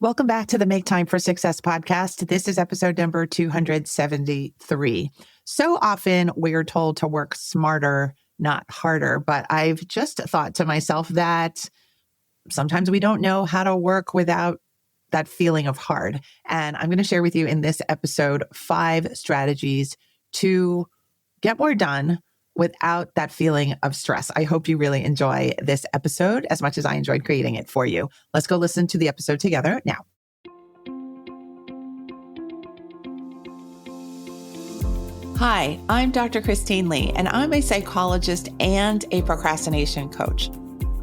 Welcome back to the Make Time for Success podcast. This is episode number 273. So often we're told to work smarter, not harder, but I've just thought to myself that sometimes we don't know how to work without that feeling of hard. And I'm going to share with you in this episode 5 strategies to get more done without that feeling of stress. I hope you really enjoy this episode as much as I enjoyed creating it for you. Let's go listen to the episode together now. Hi, I'm Dr. Christine Lee, and I'm a psychologist and a procrastination coach.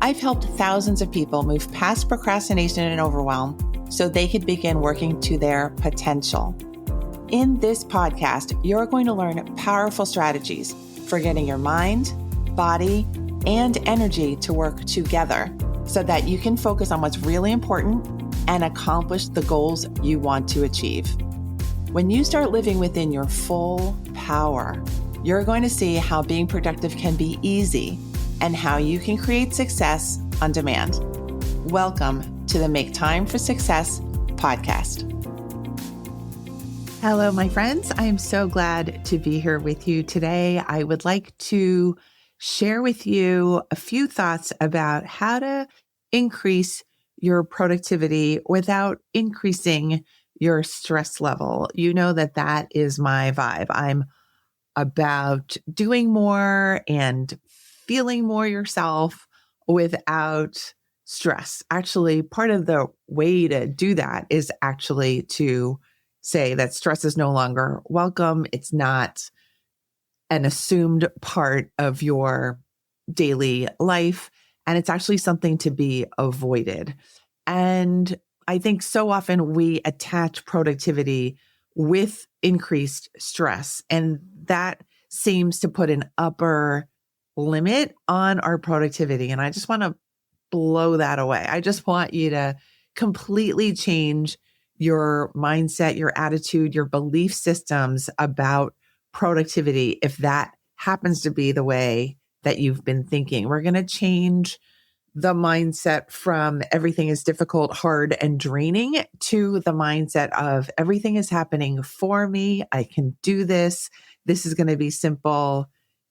I've helped thousands of people move past procrastination and overwhelm so they could begin working to their potential. In this podcast, you're going to learn powerful strategies for getting your mind, body, and energy to work together so that you can focus on what's really important and accomplish the goals you want to achieve. When you start living within your full power, you're going to see how being productive can be easy and how you can create success on demand. Welcome to the Make Time for Success podcast. Hello, my friends. I am so glad to be here with you today. I would like to share with you a few thoughts about how to increase your productivity without increasing your stress level. You know that is my vibe. I'm about doing more and feeling more yourself without stress. Actually, part of the way to do that is actually to say that stress is no longer welcome. It's not an assumed part of your daily life, and it's actually something to be avoided. And I think so often we attach productivity with increased stress, and that seems to put an upper limit on our productivity. And I just want to blow that away. I just want you to completely change your mindset, your attitude, your belief systems about productivity if that happens to be the way that you've been thinking. We're going to change the mindset from everything is difficult, hard, and draining to the mindset of everything is happening for me. I can do this. This is going to be simple,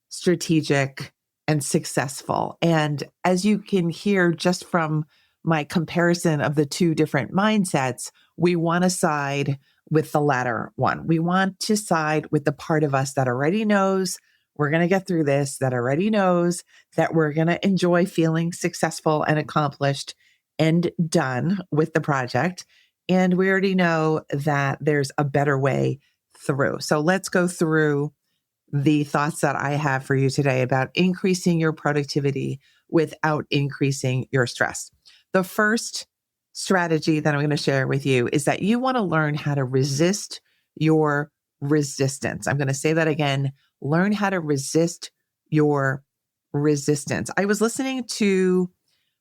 strategic, and successful. And as you can hear just from my comparison of the two different mindsets, we want to side with the latter one. We want to side with the part of us that already knows we're going to get through this, that already knows that we're going to enjoy feeling successful and accomplished and done with the project. And we already know that there's a better way through. So let's go through the thoughts that I have for you today about increasing your productivity without increasing your stress. The first strategy that I'm going to share with you is that you want to learn how to resist your resistance. I'm going to say that again. Learn how to resist your resistance. I was listening to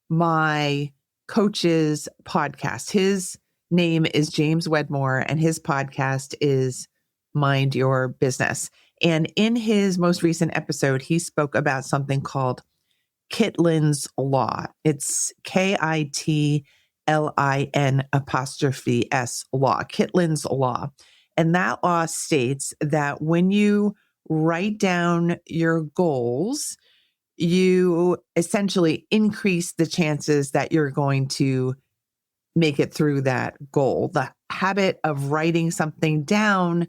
my coach's podcast. His name is James Wedmore, and his podcast is Mind Your Business. And in his most recent episode, he spoke about something called Kitlin's Law. It's KITLIN apostrophe S law, Kitlin's Law. And that law states that when you write down your goals, you essentially increase the chances that you're going to make it through that goal. The habit of writing something down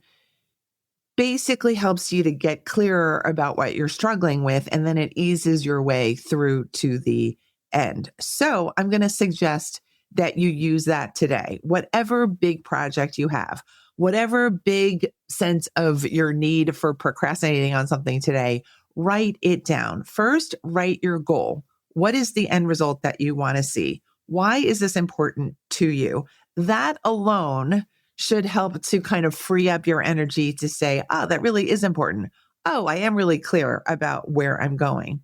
basically helps you to get clearer about what you're struggling with, and then it eases your way through to the end. So I'm going to suggest that you use that today. Whatever big project you have, whatever big sense of your need for procrastinating on something today, write it down. First, write your goal. What is the end result that you want to see? Why is this important to you? That alone should help to kind of free up your energy to say, oh, that really is important. Oh, I am really clear about where I'm going.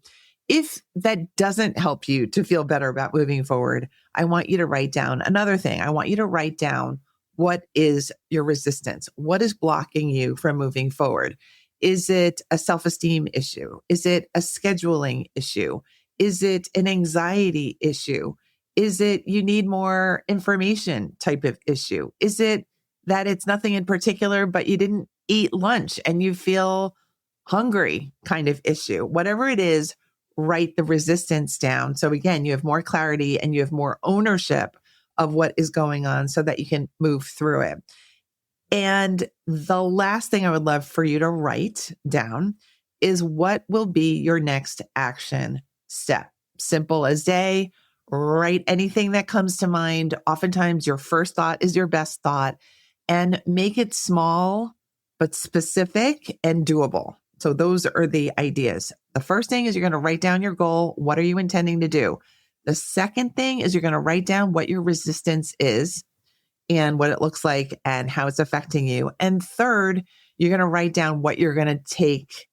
If that doesn't help you to feel better about moving forward, I want you to write down another thing. I want you to write down, what is your resistance? What is blocking you from moving forward? Is it a self-esteem issue? Is it a scheduling issue? Is it an anxiety issue? Is it you need more information type of issue? Is it that it's nothing in particular, but you didn't eat lunch and you feel hungry kind of issue? Whatever it is, write the resistance down. So again, you have more clarity and you have more ownership of what is going on so that you can move through it. And the last thing I would love for you to write down is what will be your next action step. Simple as day, write anything that comes to mind. Oftentimes your first thought is your best thought, and make it small, but specific and doable. So those are the ideas. The first thing is you're going to write down your goal. What are you intending to do? The second thing is you're going to write down what your resistance is and what it looks like and how it's affecting you. And third, you're going to write down what you're going to take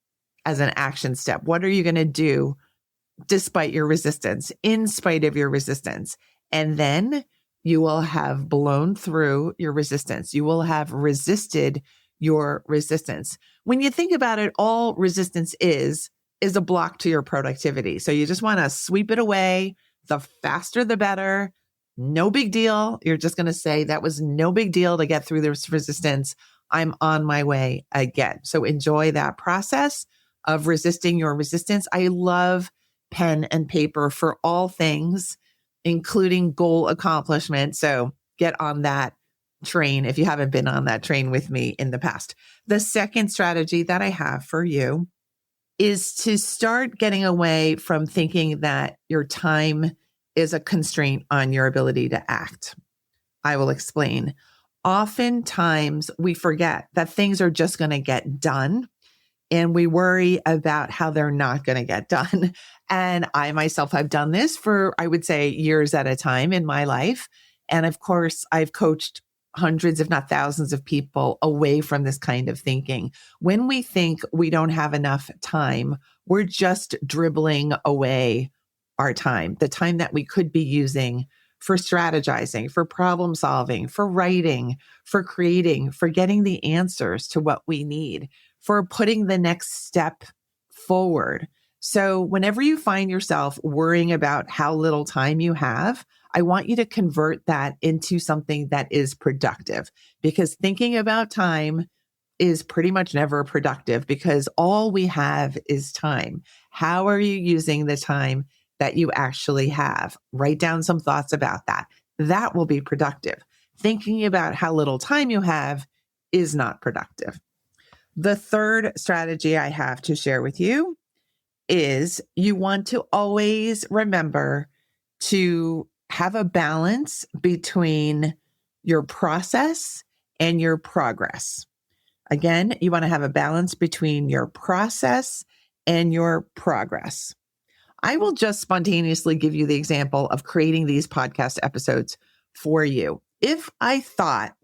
as an action step. What are you going to do despite your resistance, in spite of your resistance? And then you will have blown through your resistance. You will have resisted your resistance. When you think about it, all resistance is a block to your productivity. So you just want to sweep it away. The faster, the better. No big deal. You're just going to say that was no big deal to get through this resistance. I'm on my way again. So enjoy that process of resisting your resistance. I love pen and paper for all things, including goal accomplishment. So get on that train if you haven't been on that train with me in the past. The second strategy that I have for you is to start getting away from thinking that your time is a constraint on your ability to act. I will explain. Oftentimes we forget that things are just going to get done, and we worry about how they're not going to get done. And I myself have done this for, I would say, years at a time in my life. And of course, I've coached hundreds, if not thousands of people away from this kind of thinking. When we think we don't have enough time, we're just dribbling away our time, the time that we could be using for strategizing, for problem solving, for writing, for creating, for getting the answers to what we need, for putting the next step forward. So whenever you find yourself worrying about how little time you have, I want you to convert that into something that is productive, because thinking about time is pretty much never productive because all we have is time. How are you using the time that you actually have? Write down some thoughts about that. That will be productive. Thinking about how little time you have is not productive. The third strategy I have to share with you is you want to always remember to have a balance between your process and your progress. Again, you want to have a balance between your process and your progress. I will just spontaneously give you the example of creating these podcast episodes for you. If I thought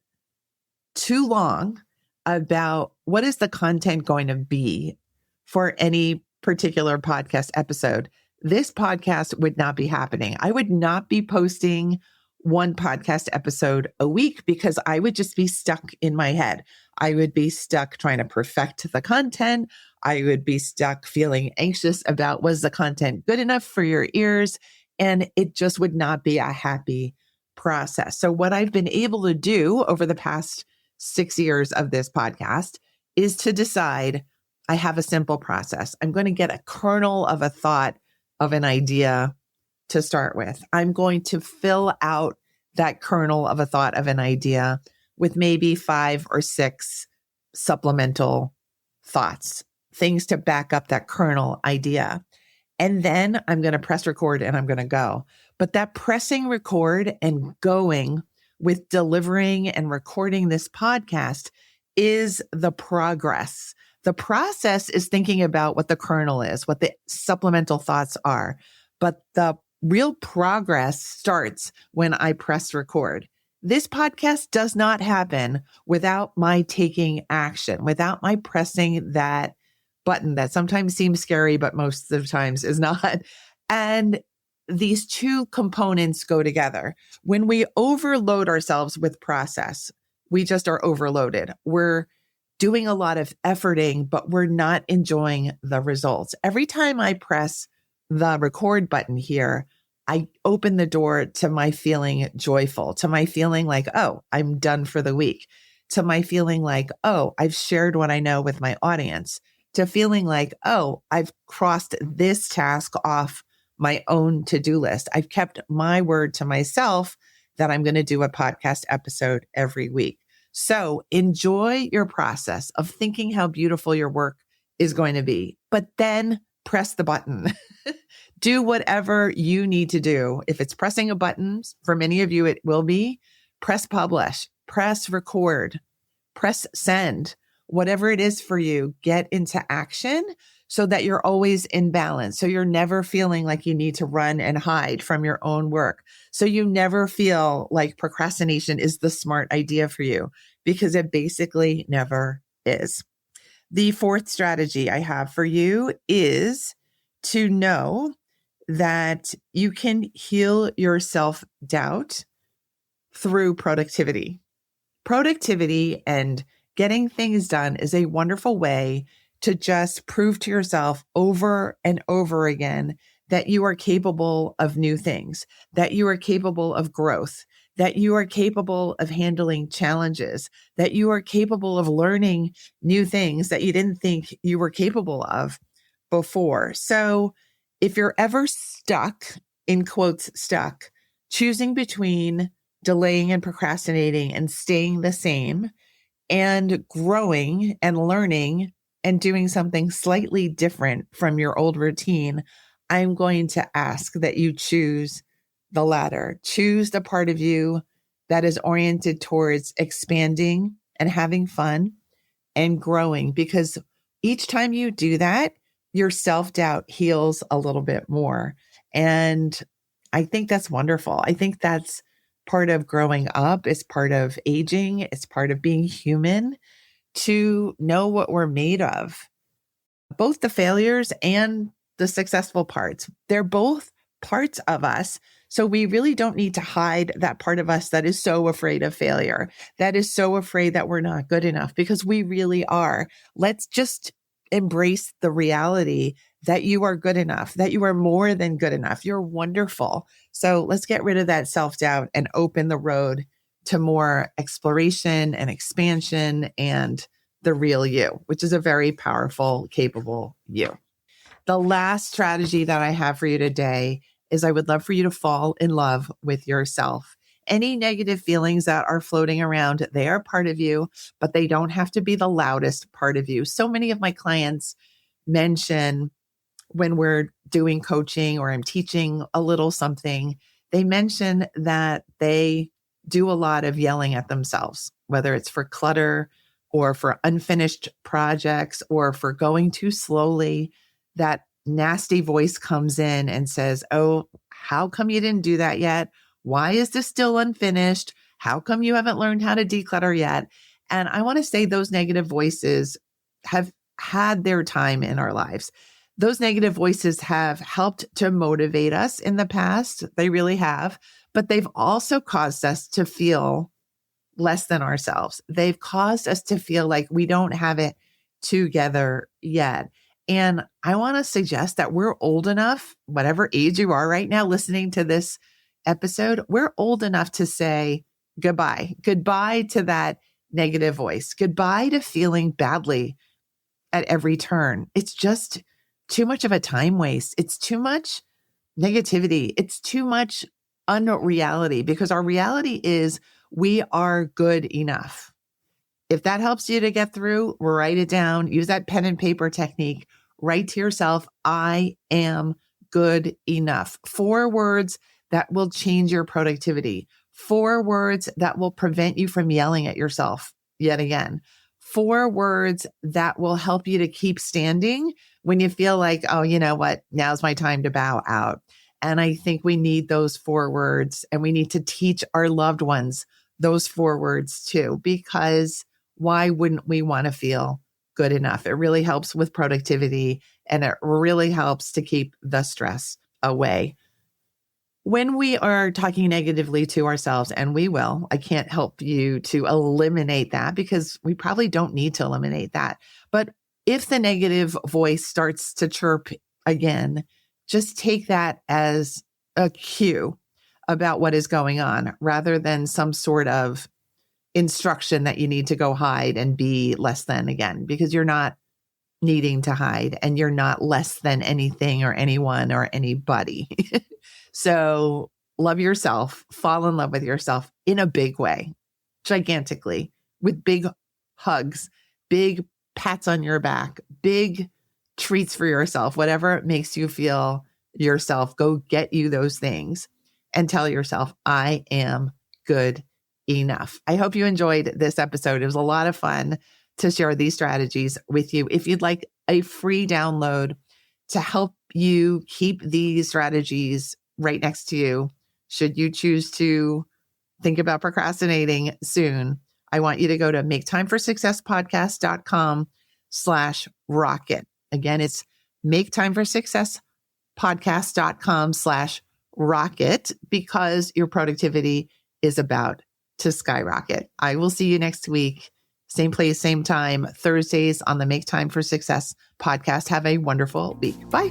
too long about what is the content going to be for any particular podcast episode, this podcast would not be happening. I would not be posting one podcast episode a week because I would just be stuck in my head. I would be stuck trying to perfect the content. I would be stuck feeling anxious about, was the content good enough for your ears? And it just would not be a happy process. So what I've been able to do over the past 6 years of this podcast is to decide I have a simple process. I'm going to get a kernel of a thought of an idea to start with. I'm going to fill out that kernel of a thought of an idea with maybe 5 or 6 supplemental thoughts, things to back up that kernel idea. And then I'm going to press record and I'm going to go. But that pressing record and going with delivering and recording this podcast is the progress. The process is thinking about what the kernel is, what the supplemental thoughts are. But the real progress starts when I press record. This podcast does not happen without my taking action, without my pressing that button that sometimes seems scary, but most of the times is not. And these two components go together. When we overload ourselves with process, we just are overloaded. We're doing a lot of efforting, but we're not enjoying the results. Every time I press the record button here, I open the door to my feeling joyful, to my feeling like, oh, I'm done for the week, to my feeling like, oh, I've shared what I know with my audience, to feeling like, oh, I've crossed this task off my own to-do list. I've kept my word to myself that I'm going to do a podcast episode every week. So enjoy your process of thinking how beautiful your work is going to be, but then press the button. Do whatever you need to do. If it's pressing a button, for many of you, it will be press publish, press record, press send, whatever it is for you, get into action so that you're always in balance. So you're never feeling like you need to run and hide from your own work. So you never feel like procrastination is the smart idea for you, because it basically never is. The fourth strategy I have for you is to know that you can heal your self-doubt through productivity. Productivity and getting things done is a wonderful way to just prove to yourself over and over again that you are capable of new things, that you are capable of growth, that you are capable of handling challenges, that you are capable of learning new things that you didn't think you were capable of before. So if you're ever stuck, in quotes, stuck, choosing between delaying and procrastinating and staying the same and growing and learning and doing something slightly different from your old routine, I'm going to ask that you choose the latter. Choose the part of you that is oriented towards expanding and having fun and growing, because each time you do that, your self-doubt heals a little bit more. And I think that's wonderful. I think that's part of growing up. It's part of aging. It's part of being human, to know what we're made of, both the failures and the successful parts. They're both parts of us. So we really don't need to hide that part of us that is so afraid of failure, that is so afraid that we're not good enough, because we really are. Let's just embrace the reality that you are good enough, that you are more than good enough. You're wonderful. So let's get rid of that self-doubt and open the road to more exploration and expansion and the real you, which is a very powerful, capable you. The last strategy that I have for you today is I would love for you to fall in love with yourself. Any negative feelings that are floating around, they are part of you, but they don't have to be the loudest part of you. So many of my clients mention, when we're doing coaching or I'm teaching a little something, they mention that they do a lot of yelling at themselves, whether it's for clutter or for unfinished projects or for going too slowly. That nasty voice comes in and says, oh, how come you didn't do that yet? Why is this still unfinished? How come you haven't learned how to declutter yet? And I want to say those negative voices have had their time in our lives. Those negative voices have helped to motivate us in the past. They really have, but they've also caused us to feel less than ourselves. They've caused us to feel like we don't have it together yet. And I want to suggest that we're old enough, whatever age you are right now listening to this episode, we're old enough to say goodbye. Goodbye to that negative voice. Goodbye to feeling badly at every turn. It's just too much of a time waste. It's too much negativity. It's too much unreality, because our reality is we are good enough. If that helps you to get through, write it down. Use that pen and paper technique. Write to yourself, I am good enough. 4 words that will change your productivity. 4 words that will prevent you from yelling at yourself yet again. 4 words that will help you to keep standing when you feel like, oh, you know what? Now's my time to bow out. And I think we need those 4 words, and we need to teach our loved ones those 4 words too, because why wouldn't we want to feel good enough? It really helps with productivity, and it really helps to keep the stress away. When we are talking negatively to ourselves, and we will, I can't help you to eliminate that, because we probably don't need to eliminate that. But if the negative voice starts to chirp again, just take that as a cue about what is going on rather than some sort of instruction that you need to go hide and be less than again, because you're not needing to hide and you're not less than anything or anyone or anybody. So love yourself, fall in love with yourself in a big way, gigantically, with big hugs, big pats on your back, big treats for yourself, whatever makes you feel yourself. Go get you those things and tell yourself, I am good enough. I hope you enjoyed this episode. It was a lot of fun to share these strategies with you. If you'd like a free download to help you keep these strategies right next to you, should you choose to think about procrastinating soon, I want you to go to maketimeforsuccesspodcast.com/rocket. Again, it's maketimeforsuccesspodcast.com/rocket, because your productivity is about to skyrocket. I will see you next week. Same place, same time, Thursdays on the Make Time for Success podcast. Have a wonderful week. Bye.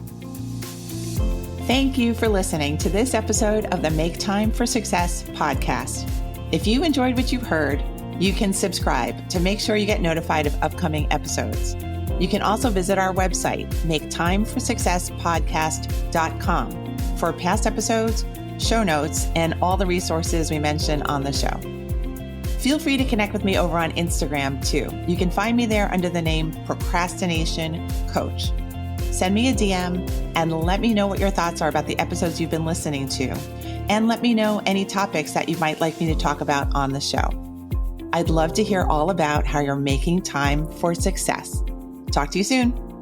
Thank you for listening to this episode of the Make Time for Success podcast. If you enjoyed what you heard, you can subscribe to make sure you get notified of upcoming episodes. You can also visit our website, maketimeforsuccesspodcast.com, for past episodes, show notes, and all the resources we mentioned on the show. Feel free to connect with me over on Instagram too. You can find me there under the name Procrastination Coach. Send me a DM and let me know what your thoughts are about the episodes you've been listening to. And let me know any topics that you might like me to talk about on the show. I'd love to hear all about how you're making time for success. Talk to you soon.